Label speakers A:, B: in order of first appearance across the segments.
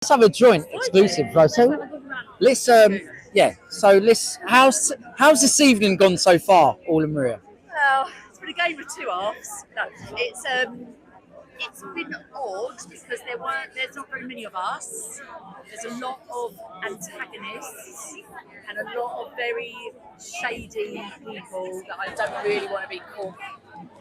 A: Let's have a joint exclusive, right? So let's how's this evening gone so far, Orla Maria?
B: Well, it's been a game of two halves. No, it's been odd because there's not very many of us. There's a lot of antagonists and a lot of very shady people that I don't really want to be caught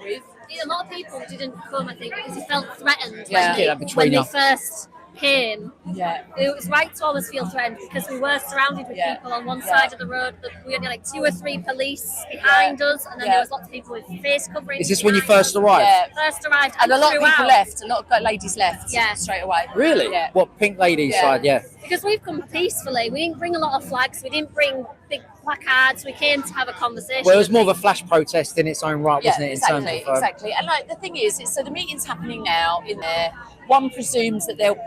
B: with.
C: A lot of people didn't come, I think, because they felt threatened
A: Yeah.
C: when they first came.
B: Yeah.
C: It was right to always feel threatened because we were surrounded with people on one side of the road. We had like 2 or 3 police behind us, and then there was lots of people with face coverings.
A: Is this when you first arrived?
B: Yeah.
C: First arrived,
B: And a lot of people left. A lot of ladies left.
C: Yeah.
B: Straight away.
A: Really?
B: Yeah.
A: What, pink ladies side? Yeah.
C: Because we've come peacefully. We didn't bring a lot of flags. We didn't bring big placards. We came to have a conversation.
A: Well, it was more of a flash protest in its own right, wasn't it?
B: Exactly. And like the thing is, so the meeting's happening now in there. One presumes that they'll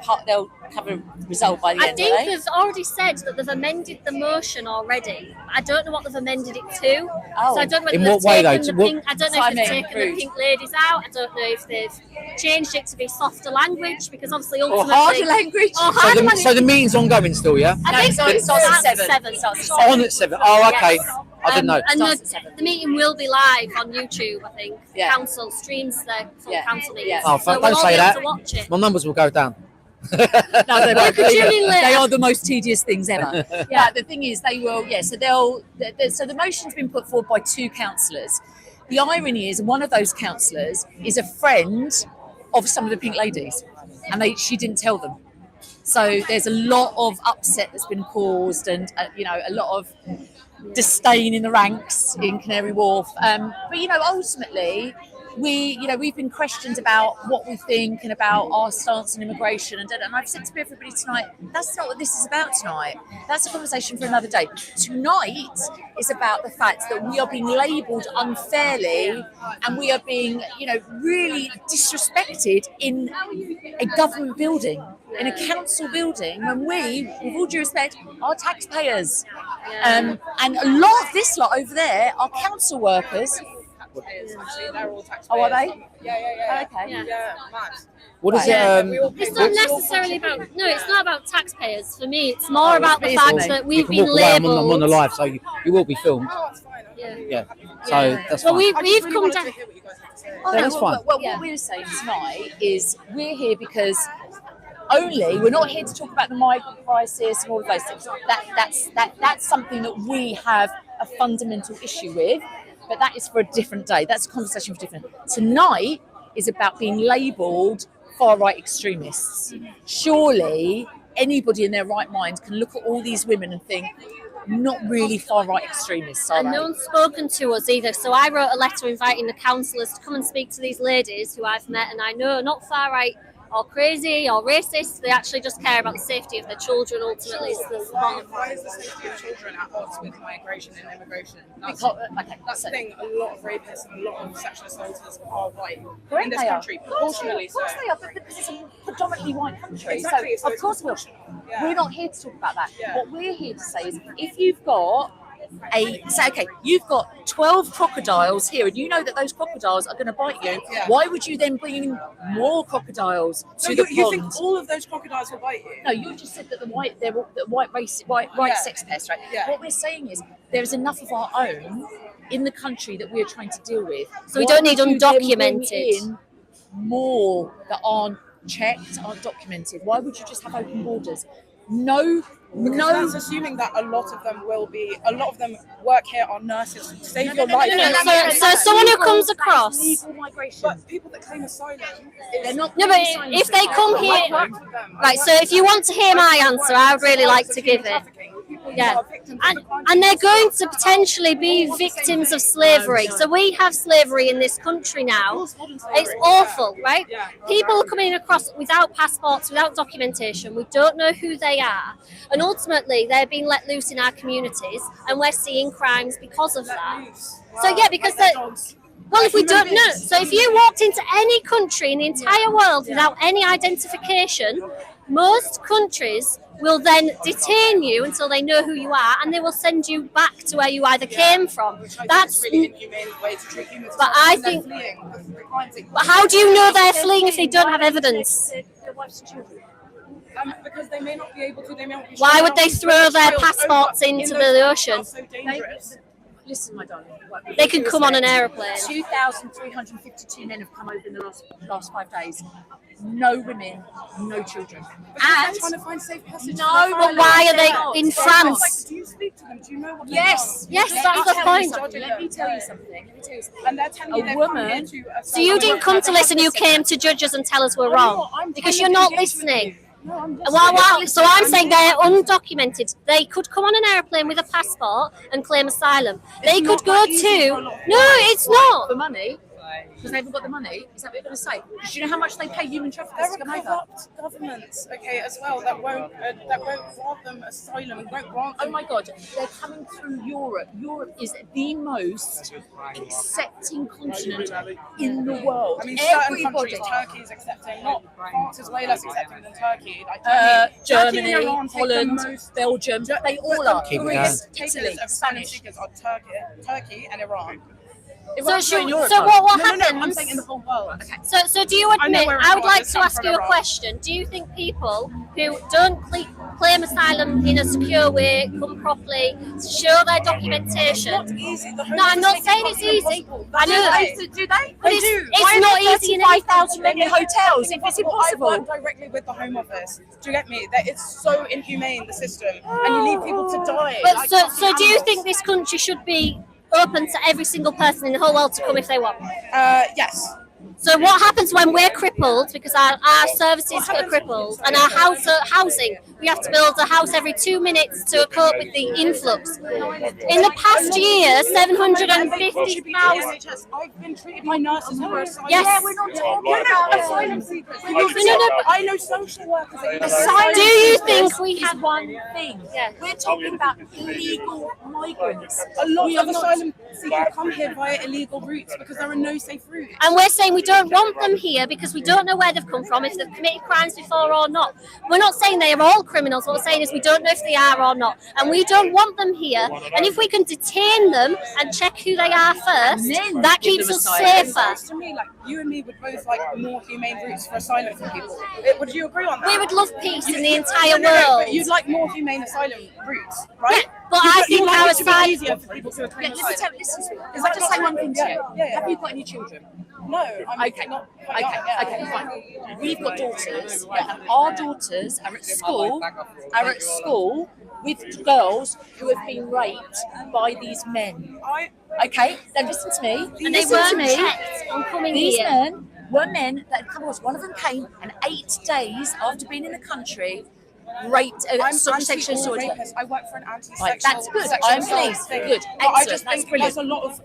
B: have a result by the end of the day.
C: I think they've already said that they've amended the motion already. I don't know what they've amended it to.
B: Oh.
C: So I don't know
A: In
C: whether
A: what way, though?
C: I don't know if they've taken the pink ladies out. I don't know if they've changed it to be softer language, because obviously ultimately...
B: Or harder language.
A: So the meeting's ongoing still, yeah?
C: I think
B: it starts at 7.
A: On at 7. Oh, okay.
C: Yes.
A: I didn't know.
C: And the meeting will be live on YouTube, I think.
B: Yeah.
C: Council streams the full council meeting.
B: Yeah.
A: Oh,
C: so
A: don't
C: we'll all
A: say
C: be able
A: that.
C: to watch it.
A: My numbers will go down.
B: No, they won't.
C: Could you in later?
B: They are the most tedious things ever. Yeah, the thing is, they will. Yeah, so so the motion's been put forward by 2 councillors. The irony is, one of those councillors is a friend of some of the pink ladies, and she didn't tell them. So there's a lot of upset that's been caused, and a lot of disdain in the ranks in Canary Wharf. But ultimately, we've been questioned about what we think and about our stance on immigration, and I've said to everybody tonight, that's not what this is about tonight. That's a conversation for another day. Tonight is about the fact that we are being labelled unfairly, and we are being, really disrespected in a government building, in a council building, when we, with all due respect, are taxpayers. And a lot of this lot over there are council workers.
D: They're all taxpayers.
B: Oh, are they?
D: Yeah.
B: Okay.
D: Yeah, mad.
A: What is
C: It's not necessarily about... No, it's not about taxpayers. For me, it's more about the fact that we've been labelled...
A: I'm on the live, so you will be filmed.
D: Oh, it's fine.
A: Yeah. So that's
C: Well,
A: fine.
C: we've come down...
A: That's fine.
B: Well, what we're saying tonight is we're here because we're not here to talk about the migrant crisis and all of those things. That's something that we have a fundamental issue with, but that is for a different day. That's a conversation for different. Tonight is about being labelled far-right extremists. Surely anybody in their right mind can look at all these women and think, not really far-right extremists, are
C: And
B: they?
C: no one's spoken to us either. So I wrote a letter inviting the councillors to come and speak to these ladies who I've met, and I know are not far-right or crazy or racist. They actually just care about the safety of their children, ultimately. So
D: Why is the safety of children at odds with migration and immigration? That's the thing. A lot of rapists and a lot of sexual assaulters are white in this country, proportionally so.
B: Of course they are, because it's a predominantly white country.
D: Exactly,
B: So
D: so
B: of course
D: Yeah.
B: we're not here to talk about that.
D: Yeah.
B: What we're here to say is, if you've got you've got 12 crocodiles here, and you know that those crocodiles are going to bite you.
D: Yeah.
B: Why would you then bring in more crocodiles
D: So
B: to the
D: you
B: pond?
D: think all of those crocodiles will bite you?
B: No, you just said that the white sex pest, right?
D: Yeah.
B: What we're saying is there is enough of our own in the country that we are trying to deal with.
C: So we
B: Why
C: don't need
B: would you then bring
C: undocumented.
B: in more that aren't checked, aren't documented? Why would you just have open borders? No.
D: That's assuming that a lot of them work here, are nurses to save your life.
C: So someone who comes across...
B: legal migration.
D: But people that claim asylum,
B: They're not.
C: No, but if they come here... Right, so if you want to hear my answer, I would really like to give it. Yeah, and they're going to potentially be victims of slavery. So we have slavery in this country now. It's awful, right? People are coming across without passports, without documentation. We don't know who they are, and ultimately they're being let loose in our communities, and we're seeing crimes because of that. So yeah, because well, if we don't know, so if you walked into any country in the entire world without any identification, most countries will then detain you until they know who you are, and they will send you back to where you either came from. That's
D: really inhumane way to treat humans.
C: But I think... But how do you know they're fleeing if they don't have evidence?
D: Because they may not be able to. They may not be.
C: Why would they throw their passports into the ocean?
D: So dangerous.
B: Listen, my darling.
C: They can come on an aeroplane.
B: 2,352 men have come over in the last 5 days. No women, no children.
D: And trying to find safe passage.
B: No,
C: But why are they in France?
D: Do you speak to them? Do you know what?
B: Yes,
C: Yes,
B: Let
C: that's
B: me
C: the
B: tell you
C: point.
B: something. Let me tell you something.
D: And they're telling you
B: A
D: they've
B: woman-
D: come here to.
C: So you didn't come to listen, you came to judge us and tell us we're wrong. Because you're not listening.
D: No, I'm just
C: So I'm saying they're undocumented. They could come on an aeroplane with a passport and claim asylum. They could go to... No, it's not.
B: for money. Because they haven't got the money. Is that what you're going to say? Do you know how much they pay human traffickers
D: There
B: to
D: are
B: come over?
D: corrupt governments, okay, as well, that won't grant them asylum, won't grant
B: Oh
D: them.
B: my God, they're coming through Europe. Europe is the most accepting continent in the world.
D: I mean, certain
B: Everybody.
D: countries, Turkey is accepting, not France is way less accepting than Turkey. Like Turkey
B: Germany,
D: and Iran take the
B: Holland,
D: most.
B: Belgium, they all are.
A: Keep it
B: Greece,
A: going.
B: Italy,
D: Takers of
B: Spanish.
D: seekers are Turkey and Iran.
C: So what
D: No, I'm
C: happens?
D: saying in the whole world.
C: So do you
D: I know
C: admit,
D: where
C: I would
D: Iran
C: like
D: is,
C: to
D: I'm
C: ask
D: from
C: you a
D: Iran.
C: question. Do you think people who don't claim asylum in a secure way, come properly, show their documentation?
D: It's not easy. The
C: No, I'm not saying it's easy. I know that.
B: Do they?
C: But it's not easy in any
B: 5,000 men in hotels. If it's
D: I
B: impossible.
D: work directly with the Home Office. Do you get me? That it's so inhumane, the system, and you leave people to die.
C: But
D: like
C: so
D: fucking
C: do you
D: animals.
C: think this country should be open to every single person in the whole world to come if they want?
D: Yes.
C: So what happens when we're crippled, because our services are crippled, and our housing, we have to build a house every 2 minutes to cope with the influx. In the past year, 750,000.
D: I've been treated by nurses who are asylum.
C: Yes.
B: Yeah, we're not talking about
D: asylum seekers.
C: but-
D: I know social workers.
B: Asylum
C: Do you
B: seekers
C: think we
B: is
C: have-
B: one thing?
C: Yeah.
B: We're talking about illegal migrants.
D: A lot
B: We
D: of
B: are not-
D: asylum seekers come here via illegal routes because there are no safe routes.
C: And we're saying we don't want them here because we don't know where they've come from, if they've committed crimes before or not. We're not saying they are all criminals. What we're saying is we don't know if they are or not. And we don't want them here. And if we can detain them and check who they are first,
B: then
C: that
B: give
C: keeps
B: them
C: us
B: asylum.
D: It
C: safer.
D: sounds to me like you and me would both like more humane routes for asylum for people. Would you agree on that?
C: We would love peace in the entire
D: No,
C: world.
D: but you'd like more humane asylum routes, right?
C: Yeah, but I think
D: You'd like
C: our
D: it to be
C: asylum...
D: easier for people to claim
B: Let me
D: asylum.
B: listen.
D: Is
B: I
D: that
B: just
D: not
B: say one
D: true?
B: thing to you?
D: Yeah.
B: Have you got any children?
D: No, I'm
B: Okay.
D: not.
B: Okay, fine. We've got daughters, and our daughters are at school with girls who have been raped by these men. Okay, now listen to me.
C: And they
B: Listen to
C: weren't
B: me.
C: checked on coming
B: These
C: here.
B: men were men that had come across. One of them came, and 8 days after being in the country, raped,
D: I'm
B: sexual assault.
D: rapist. I work for an anti-sexual.
B: Right, that's good.
D: sexual
B: I'm
D: assault
B: pleased.
D: thing.
B: Good.
D: But I
B: Excellent.
D: just
B: That's
D: think
B: brilliant.
D: there's a lot of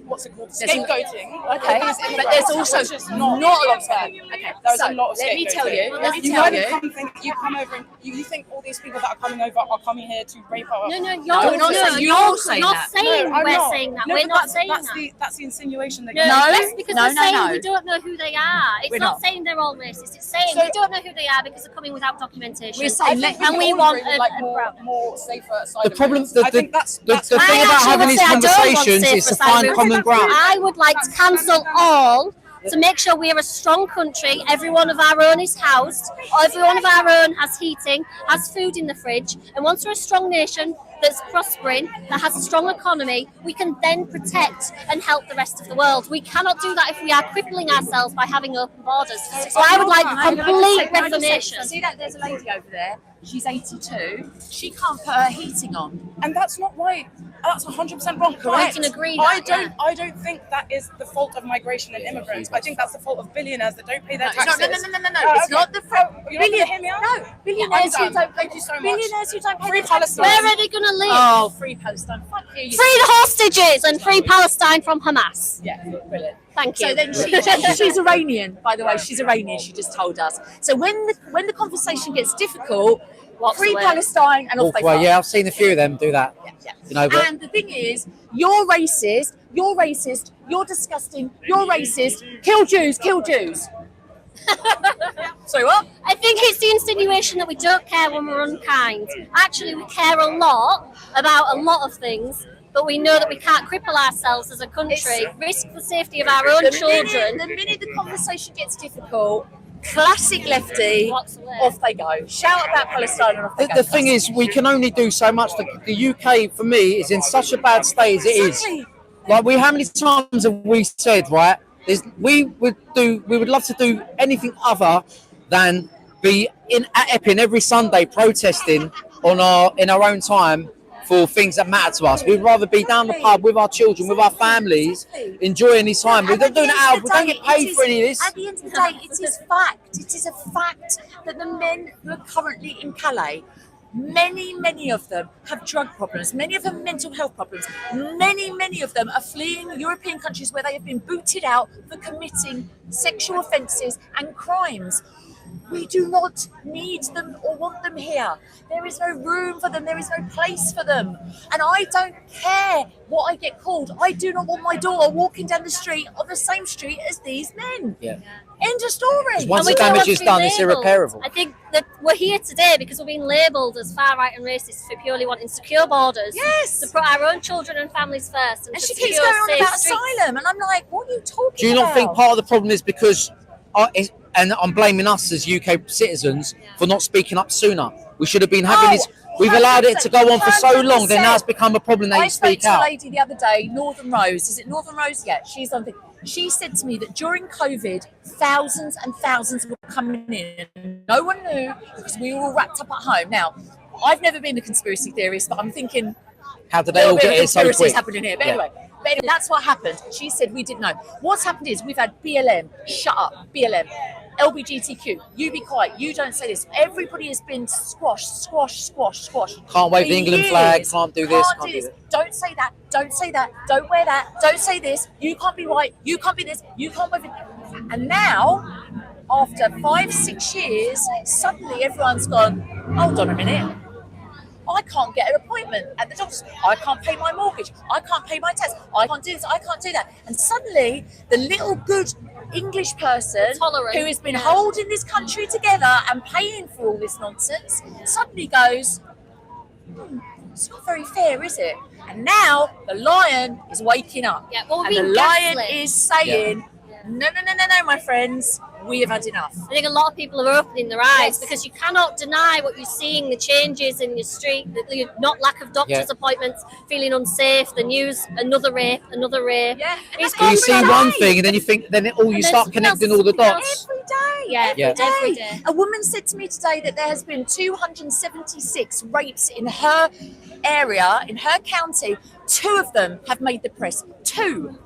D: what's it called?
B: There's a-
D: Scapegoating.
B: Okay, but there's also
D: Which is
B: not a lot of that. Okay,
D: There's
B: so
D: a lot of
B: let me tell you.
D: scapegoating.
B: Let me
D: You
B: tell
D: kind
B: you.
D: of you come over and you think all these people that are coming over are coming here to rape our.
C: No,
B: you're not saying- you're saying
C: not
B: that.
C: saying
D: I'm
C: we're
D: not.
C: saying that.
D: No,
C: We're
D: but
C: not saying
D: that's
C: that.
D: that's the insinuation that
C: No,
D: you're
C: that's because
B: no,
C: we're
B: no,
C: saying
B: no.
C: we don't know who they are. It's
B: We're
C: not
B: not.
C: saying they're all racist. It's saying
D: So-
C: we don't know who they are because they're coming without documentation.
B: We're saying
D: I think
C: and we
D: all
C: want
D: agree with, like
C: a
D: more safer asylum.
A: The problem,
D: routes.
A: the
D: I think that's
A: thing
C: I
A: about
C: actually
A: having
C: would
A: these
C: say I don't want
A: conversations
C: safer
A: is to
C: asylum
A: find
C: routes.
A: common ground.
C: I would like to cancel all to make sure we are a strong country. Every one of our own is housed. Every one of our own has heating, has food in the fridge. And once we're a strong nation that's prospering, that has a strong economy, we can then protect and help the rest of the world. We cannot do that if we are crippling ourselves by having open borders. So I would like complete reformation.
B: See that there's a lady over there. She's 82. She can't put her heating on.
D: And that's not right. That's 100% wrong. Correct.
C: I can agree
D: I
C: that,
D: don't think that is the fault of migration and immigrants. I think that's the fault of billionaires that don't pay their
B: No,
D: taxes.
B: no. It's not the
D: You're not gonna hear me out?
B: No, billionaires who don't.
D: Thank you so much.
B: Billionaires who don't pay
D: Free
B: their taxes.
D: Palestine.
C: Where are they going to live?
B: Oh, free Palestine. Fuck you.
C: Free the hostages and free Palestine from Hamas.
B: Yeah, brilliant.
C: Thank you.
B: So then she's Iranian, by the way. She's Iranian. She just told us. So when the conversation gets difficult, free
C: away.
B: Palestine and off they
A: Well,
B: fly.
A: yeah, I've seen a few of them do that.
B: Yeah.
A: You know, but
B: And the thing is, you're racist, you're disgusting, you're racist. Kill Jews, kill Jews. Sorry, what?
C: I think it's the insinuation that we don't care when we're unkind. Actually, we care a lot about a lot of things, but we know that we can't cripple ourselves as a country, risk the safety of our own children.
B: The minute the conversation gets difficult, Classic lefty. Off they go. Shout about Palestine and off they go.
A: The thing is, we can only do so much. The UK, for me, is in such a bad state as it is. Like, how many times have we said, right? We would love to do anything other than be at Epping every Sunday protesting in our own time for things that matter to us. We'd rather be down the pub with our children, with our families, enjoying this time. We're not doing it out. We don't get paid for any of this.
B: At the end of the day, it is fact. It is a fact that the men who are currently in Calais, many of them have drug problems. Many of them mental health problems. Many of them are fleeing European countries where they have been booted out for committing sexual offences and crimes. We do not need them or want them here. There is no room for them. There is no place for them. And I don't care what I get called. I do not want my daughter walking down the street on the same street as these men.
A: Yeah.
B: End of story.
A: Once the damage is done, it's irreparable.
C: I think that we're here today because we're being labelled as far right and racist for purely wanting secure borders.
B: Yes.
C: To put our own children and families first.
B: And she keeps going on about asylum. And I'm like, what are you talking about?
A: Do you not think part of the problem is because... and I'm blaming us as UK citizens for not speaking up sooner. We should have been having this. We've allowed it to go on for so long, then now it's become a problem that you speak out.
B: I spoke to a lady the other day, Northern Rose. Is it Northern Rose? Yeah, she's on. She said to me that during COVID, thousands and thousands were coming in. And no one knew because we were all wrapped up at home. Now, I've never been a conspiracy theorist, but I'm thinking,
A: how did they all get here so quick?
B: Happening here. But anyway, that's what happened. She said we didn't know. What's happened is we've had BLM, shut up, BLM, LGBTQ, you be quiet, you don't say this. Everybody has been squashed.
A: Can't wave the England flag, can't do this, can't do this.
B: Don't say that, don't wear that, don't say this, you can't be white, you can't be this, you can't wave it. And now, after 5-6 years, suddenly everyone's gone, hold on a minute. I can't get an appointment at the doctor's. I can't pay my mortgage. I can't pay my tax. I can't do this. I can't do that. And suddenly, the little good English person who has been holding this country together and paying for all this nonsense suddenly goes, it's not very fair, is it? And now the lion is waking up.
C: Yeah, well,
B: and the lion is saying, no, my friends. We have had enough.
C: I think a lot of people are opening their eyes because you cannot deny what you're seeing, the changes in your street, the not lack of doctor's appointments, feeling unsafe, the news, another rape.
B: Yeah.
A: You see one thing and then you think, you start connecting all the dots.
B: Every day.
C: Every day.
B: A woman said to me today that there has been 276 rapes in her area, in her county. 2 of them have made the press. 2.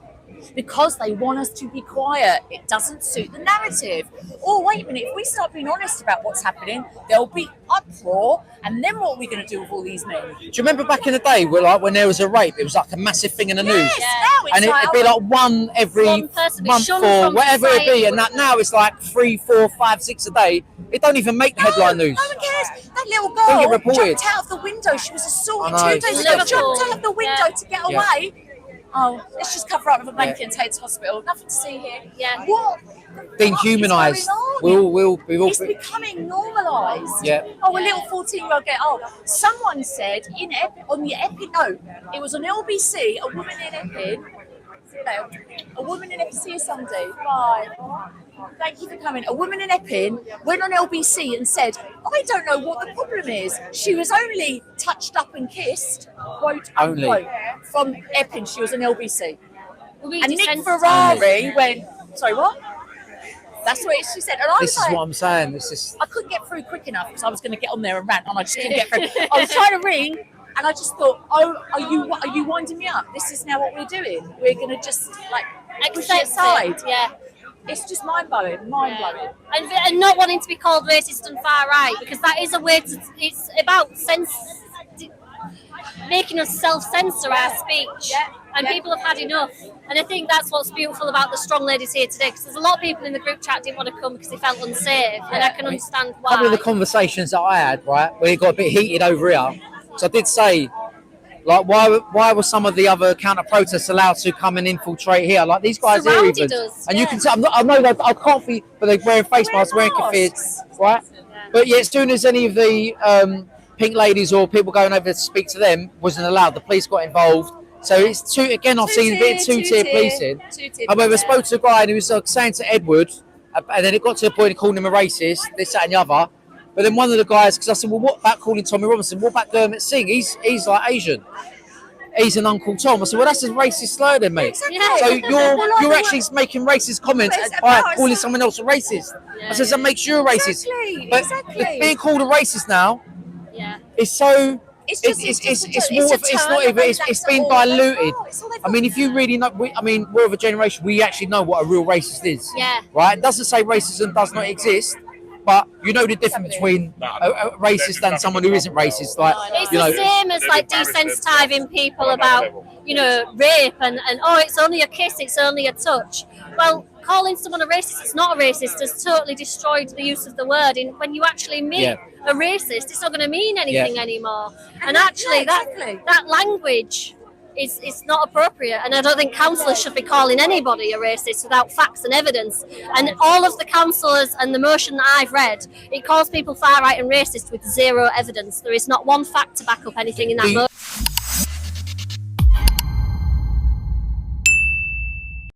B: Because they want us to be quiet. It doesn't suit the narrative. Oh, wait a minute. If we start being honest about what's happening, there'll be uproar. And then what are we going to do with all these men?
A: Do you remember back in the day when there was a rape, it was like a massive thing in the news?
B: Now it's
A: and it'd be like one every month or whatever it be. And that now it's like 3, 4, 5, 6 a day. It don't even make headline news.
B: No one cares. That little girl jumped out of the window. She was assaulted 2 days ago. Jumped out of the window to get away. Oh, let's just cover up with a blanket and take it to hospital. Nothing to see here.
C: Yeah.
B: What?
A: Being humanised.
B: It's becoming normalised.
A: Yeah.
B: Oh, a little 14-year-old girl. Oh, someone said on the Epping, no, it was on LBC, a woman in Epping. A woman in Epping Sunday. Bye. Thank you for coming. A woman in Epping went on LBC and said, I don't know what the problem is. She was only touched up and kissed, quote unquote, from Epping. She was on LBC. And Nick Ferrari went, sorry, what? That's what she said. And I
A: this is what I'm saying.
B: I couldn't get through quick enough because I was going to get on there and rant, and I just couldn't get through. I was trying to ring, and I just thought, oh, are you winding me up? This is now what we're doing. We're going to just push it aside.
C: Yeah.
B: It's just mind-blowing.
C: And not wanting to be called racist and far right, because that is a way to, it's about making us self-censor our speech. And people have had enough. And I think that's what's beautiful about the strong ladies here today, because there's a lot of people in the group chat didn't want to come because they felt unsafe, and I can understand why.
A: A couple of the conversations that I had, right, where it got a bit heated over here, so I did say, like, why were some of the other counter-protests allowed to come and infiltrate here? Like, these guys here even. And you can tell, I know that I can't be, but they're wearing face masks, wearing kaffirs, right? But as soon as any of the pink ladies or people going over to speak to them wasn't allowed, the police got involved. So it's I've seen a bit of two-tier policing. However, I spoke to a guy and he was saying to Edward, and then it got to the point of calling him a racist, this, that, and the other. But then one of the guys, because I said, well, what about calling Tommy Robinson? What about Dermot Singh? He's like Asian. He's an Uncle Tom. I said, well, that's a racist slur then, mate.
B: Exactly.
A: So you're actually making racist comments by calling someone else a racist. I said, that makes you a racist. But being called a racist now is so... It's been diluted. I mean, if you really know, we're of a generation, we actually know what a real racist is.
C: Yeah.
A: Right? It doesn't say racism does not exist, but you know the difference between a racist and someone who isn't racist. Like,
C: it's the same as like desensitizing people about, rape and it's only a kiss, it's only a touch. Well, calling someone a racist, it's not a racist, has totally destroyed the use of the word. And when you actually meet a racist, it's not going to mean anything anymore. And actually, that language is not appropriate. And I don't think councillors should be calling anybody a racist without facts and evidence. And all of the councillors and the motion that I've read, it calls people far right and racist with zero evidence. There is not one fact to back up anything in that motion.